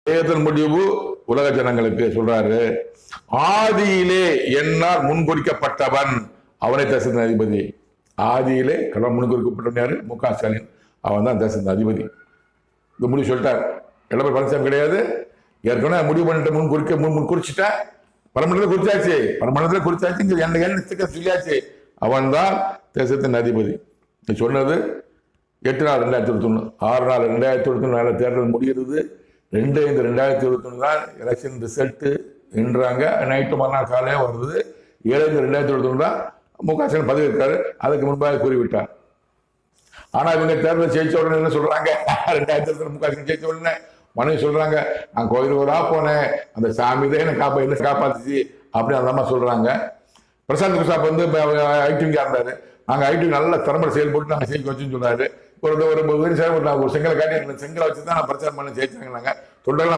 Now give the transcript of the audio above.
தேர்தல் முடிவு உலக ஜனங்களுக்கு சொல்றாரு. ஆதியிலே என்னால் முன்குறிக்கப்பட்டவன் அவனை தேசத்தின் அதிபதி. ஆதியிலே கடவுள் முன்குறிக்கப்பட்டவன் யாரு? மு.க. ஸ்டாலின். அவன் தான் தேசத்தின் அதிபதி. இந்த முடிவு சொல்லிட்டார். எடப்பாடி பழனிசாமி கிடையாது. ஏற்கனவே முடிவு பண்ணிட்டு முன் குறிச்சிட்டா பரமண்டலத்தில் குறிச்சாச்சு இங்க எண்ணத்துக்கு சொல்லியாச்சு. அவன் தான் தேசத்தின் அதிபதி. நீ சொன்னது 8/4/2021, 6/4/2021 தேர்தல் முடிகிறது. 2/5/2021 தான் எலெக்ஷன் ரிசல்ட் என்றாங்க. நைட்டு மறுநாள் காலையே வருது. 7/5/2021 தான் மு.க. ஸ்டாலின் பதவி இருக்காரு. அதுக்கு முன்பாக கூறிவிட்டார். ஆனா இவங்க தேர்தல் ஜெயிச்ச உடனே என்ன சொல்றாங்க? 2020 மு.க. ஸ்டாலின் ஜெயிச்ச உடனே மனைவி சொல்றாங்க, நான் கோயிலுக்கு போனேன், அந்த சாமி தான் என்ன காப்பாத்துச்சு அப்படின்னு அந்த அம்மா சொல்றாங்க. பிரசாந்த் கிருஷ்ணா வந்து ஐடிவிங்கா இருந்தாரு. நாங்க ஐடிவி நல்ல திறமை செயல்பட்டு நாங்க ஜெயிக்க வச்சுன்னு சொன்னாரு. ஒரு செங்கலை காட்டி செங்கலை வச்சுதான் நான் பிரச்சாரம் பண்ண ஜெயிச்சாங்க. நாங்க சொல்றாங்க